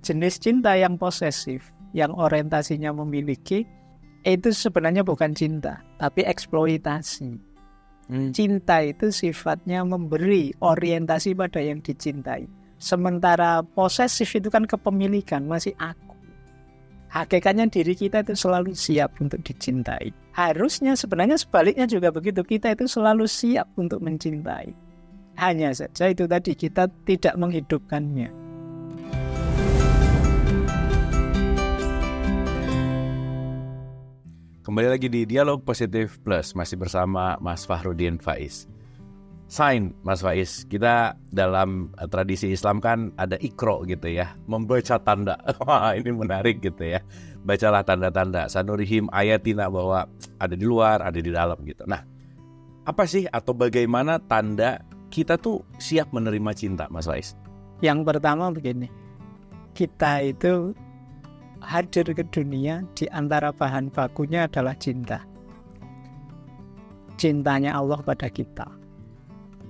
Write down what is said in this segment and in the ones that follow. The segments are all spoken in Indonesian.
jenis cinta yang posesif, yang orientasinya memiliki, itu sebenarnya bukan cinta, tapi eksploitasi. Cinta itu sifatnya memberi orientasi pada yang dicintai. Sementara posesif itu kan kepemilikan, masih aku. Hakikatnya diri kita itu selalu siap untuk dicintai. Harusnya sebenarnya sebaliknya juga begitu. Kita itu selalu siap untuk mencintai. Hanya saja itu tadi kita tidak menghidupkannya. Kembali lagi di Dialog Positif Plus, masih bersama Mas Fahrudin Faiz. Sign, Mas Faiz, kita dalam tradisi Islam kan ada ikro gitu ya, membaca tanda. Wah, ini menarik gitu ya. Bacalah tanda-tanda, sanurihim ayatina, bahwa ada di luar, ada di dalam gitu. Nah, apa sih atau bagaimana tanda kita tuh siap menerima cinta, Mas Faiz? Yang pertama begini, kita itu hadir ke dunia, di antara bahan bakunya adalah cinta. Cintanya Allah pada kita.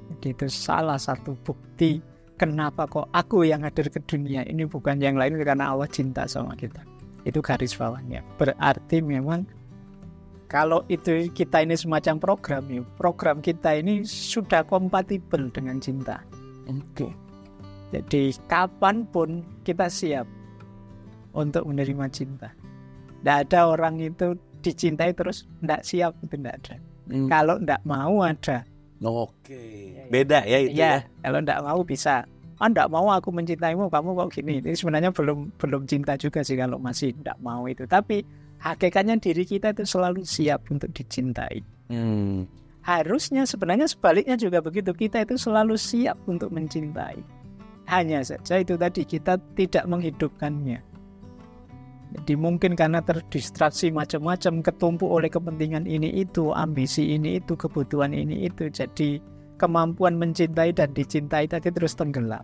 Jadi itu salah satu bukti kenapa kok aku yang hadir ke dunia ini, bukan yang lain, karena Allah cinta sama kita. Itu garis bawahnya. Berarti memang kalau itu kita ini semacam program kita ini sudah kompatibel dengan cinta. Jadi kapanpun kita siap untuk menerima cinta. Tidak ada orang itu dicintai terus tidak siap, itu tidak ada. Kalau tidak mau ada. Beda ya itu ya. Kalau tidak mau bisa. Tidak mau aku mencintaimu, kamu kok gini. Ini sebenarnya belum cinta juga sih kalau masih tidak mau itu. Tapi hakikatnya diri kita itu selalu siap untuk dicintai. Harusnya sebenarnya sebaliknya juga begitu. Kita itu selalu siap untuk mencintai. Hanya saja itu tadi kita tidak menghidupkannya. Jadi mungkin karena terdistraksi macam-macam, ketumpuk oleh kepentingan ini itu, ambisi ini itu, kebutuhan ini itu. Jadi kemampuan mencintai dan dicintai tadi terus tenggelam.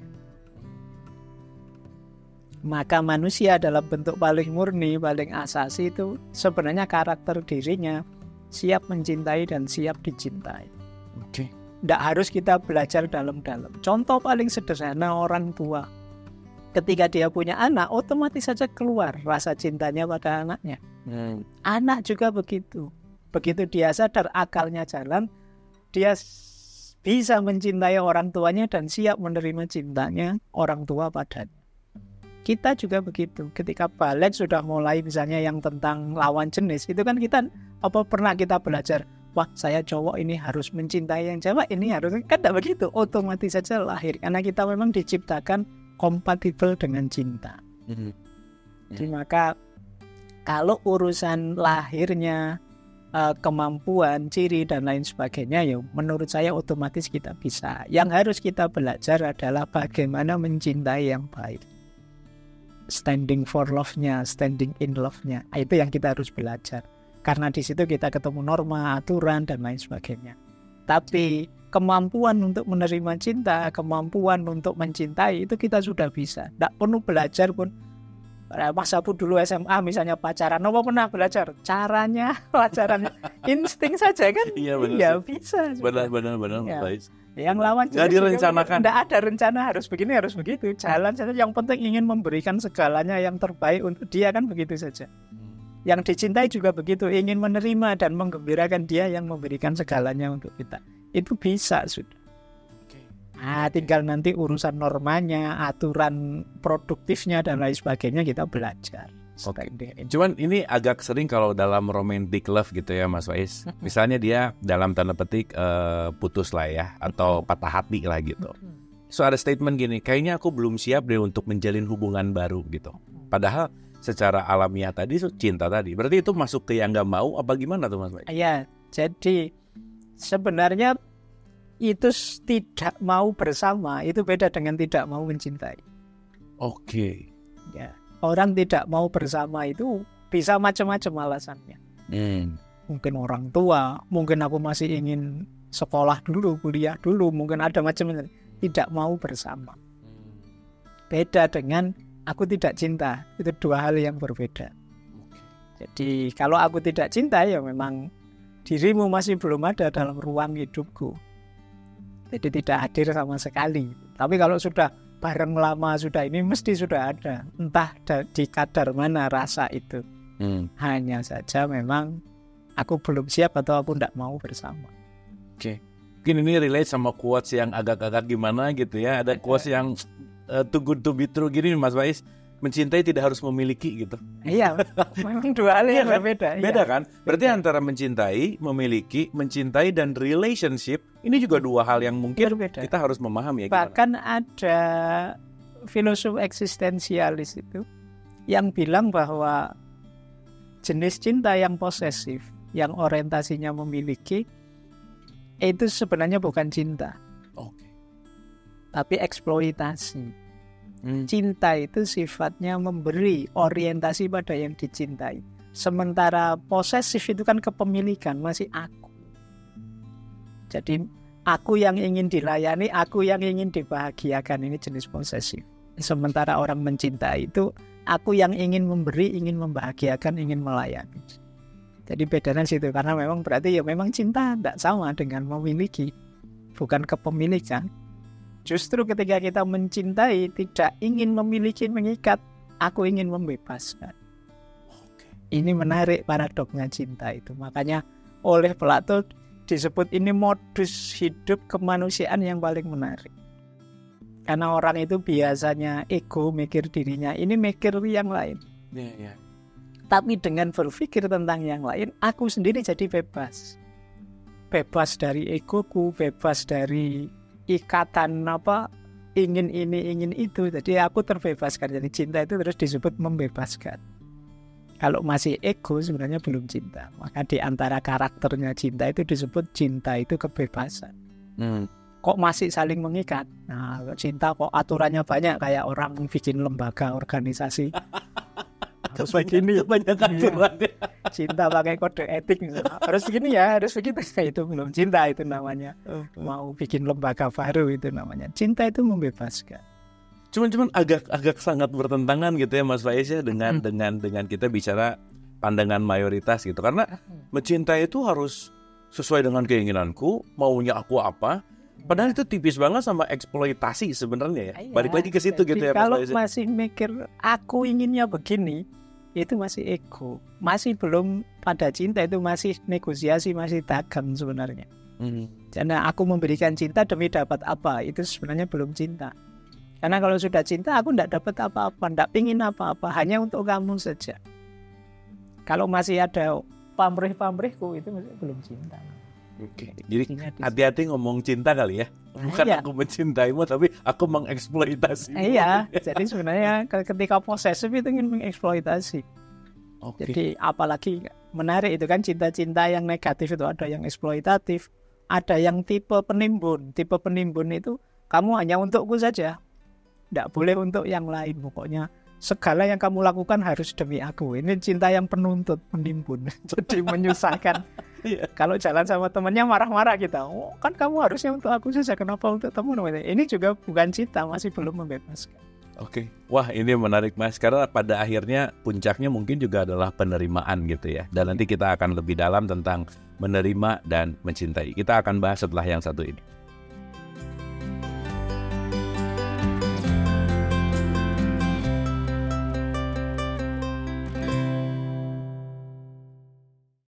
Maka manusia dalam bentuk paling murni, paling asasi itu sebenarnya karakter dirinya siap mencintai dan siap dicintai. Tidak harus kita belajar dalam-dalam. Contoh paling sederhana, orang tua. Ketika dia punya anak, otomatis saja keluar rasa cintanya pada anaknya. Anak juga begitu. Begitu dia sadar akalnya jalan, dia bisa mencintai orang tuanya dan siap menerima cintanya orang tua padanya. Kita juga begitu. Ketika balik sudah mulai misalnya yang tentang lawan jenis, itu kan kita pernah kita belajar, wah saya cowok ini harus mencintai yang cewek ini harus, kan tidak begitu. Otomatis saja lahir karena kita memang diciptakan kompatibel dengan cinta. Jadi maka kalau urusan lahirnya, kemampuan, ciri dan lain sebagainya, ya menurut saya otomatis kita bisa. Yang harus kita belajar adalah bagaimana mencintai yang baik. Standing for love-nya, standing in love-nya. Itu yang kita harus belajar. Karena di situ kita ketemu norma, aturan dan lain sebagainya. Tapi kemampuan untuk menerima cinta, kemampuan untuk mencintai itu kita sudah bisa. Tidak perlu belajar pun. Mas Abu dulu SMA misalnya pacaran, apa pernah belajar caranya pacarannya? Insting saja kan? Iya benar. Ya bisa. Benar. Ya. Yang lawan nggak direncanakan. Tidak ada rencana harus begini harus begitu. Jalan saja. Yang penting ingin memberikan segalanya yang terbaik untuk dia, kan begitu saja. Yang dicintai juga begitu, ingin menerima dan menggembirakan dia yang memberikan segalanya untuk kita. Itu bisa sudah. Tinggal nanti urusan normanya, aturan produktifnya dan lain sebagainya kita belajar. Cuman ini agak sering kalau dalam romantic love gitu ya Mas Faiz. Misalnya dia dalam tanda petik putus lah ya, atau patah hati lah gitu. So ada statement gini, kayaknya aku belum siap deh untuk menjalin hubungan baru gitu. Padahal secara alamiah tadi cinta tadi. Berarti itu masuk ke yang gak mau apa gimana tuh Mas Faiz? Iya, jadi sebenarnya itu tidak mau bersama itu beda dengan tidak mau mencintai. Ya, orang tidak mau bersama itu bisa macam-macam alasannya. Mungkin orang tua, mungkin aku masih ingin sekolah dulu, kuliah dulu, mungkin ada macam-macam. Tidak mau bersama. Beda dengan aku tidak cinta, itu dua hal yang berbeda. Jadi kalau aku tidak cinta, ya memang dirimu masih belum ada dalam ruang hidupku. Jadi tidak hadir sama sekali. Tapi kalau sudah bareng lama sudah ini mesti sudah ada. Entah di kadar mana rasa itu. Hanya saja memang aku belum siap atau aku tidak mau bersama. Oke. Mungkin ini relate sama quotes yang agak-agak gimana gitu ya. Ada quotes yang too good to be true gini Mas Faiz. Mencintai tidak harus memiliki gitu. Iya, memang dua hal yang berbeda. Beda kan? Berarti antara mencintai, memiliki, mencintai dan relationship ini juga dua hal yang mungkin berbeda. Kita harus memahami ya. Bahkan ada filosof eksistensialis itu yang bilang bahwa jenis cinta yang posesif, yang orientasinya memiliki, itu sebenarnya bukan cinta. Tapi eksploitasi. Cinta itu sifatnya memberi orientasi pada yang dicintai. Sementara posesif itu kan kepemilikan, masih aku. Jadi aku yang ingin dilayani, aku yang ingin dibahagiakan, ini jenis posesif. Sementara orang mencintai itu aku yang ingin memberi, ingin membahagiakan, ingin melayani. Jadi bedanya situ, karena memang berarti ya memang cinta tidak sama dengan memiliki, bukan kepemilikan. Justru ketika kita mencintai, tidak ingin memiliki, mengikat, aku ingin membebaskan. Ini menarik paradoknya cinta itu. Makanya oleh Plato disebut ini modus hidup kemanusiaan yang paling menarik. Karena orang itu biasanya ego, mikir dirinya, ini mikir yang lain. Tapi dengan berpikir tentang yang lain, aku sendiri jadi bebas. Bebas dari egoku, bebas dari ikatan ingin ini ingin itu. Jadi aku terbebaskan. Jadi cinta itu terus disebut membebaskan. Kalau masih ego sebenarnya belum cinta. Maka di antara karakternya cinta itu disebut cinta itu kebebasan. Kok masih saling mengikat? Nah, cinta kok aturannya banyak kayak orang bikin lembaga organisasi. Harus begini, banyak aturan. Cinta pakai kode etik misalnya. Harus begini ya, harus begitu. Itu belum cinta, itu namanya. Mau bikin lembaga baru itu namanya. Cinta itu membebaskan. Cuman agak sangat bertentangan gitu ya Mas Faiz ya dengan kita bicara pandangan mayoritas gitu. Karena mencintai itu harus sesuai dengan keinginanku, maunya aku apa. Padahal itu tipis banget sama eksploitasi sebenarnya ya. Balik lagi ke situ gitu ya Mas Faiz. Kalau masih mikir aku inginnya begini, itu masih ego, masih belum pada cinta, itu masih negosiasi, masih dagang sebenarnya. Karena aku memberikan cinta demi dapat apa, itu sebenarnya belum cinta. Karena kalau sudah cinta, aku tidak dapat apa-apa, tidak ingin apa-apa, hanya untuk kamu saja. Kalau masih ada pamrih-pamrihku, itu masih belum cinta. Jadi hati-hati ngomong cinta kali ya. Bukan aku mencintaimu, tapi aku mengeksploitasi. Iya, jadi sebenarnya ketika posesif itu ingin mengeksploitasi. Jadi apalagi menarik itu kan cinta-cinta yang negatif itu ada yang eksploitatif, ada yang tipe penimbun. Tipe penimbun itu kamu hanya untukku saja, tidak boleh untuk yang lain. Pokoknya segala yang kamu lakukan harus demi aku. Ini cinta yang penuntut, penimbun. Jadi menyusahkan. Kalau jalan sama temannya marah-marah kita, kan kamu harusnya untuk aku saja, kenapa untuk teman? Ini juga bukan cinta, masih belum membebaskan. Wah ini menarik Mas, karena pada akhirnya puncaknya mungkin juga adalah penerimaan gitu ya. Dan nanti kita akan lebih dalam tentang menerima dan mencintai. Kita akan bahas setelah yang satu ini.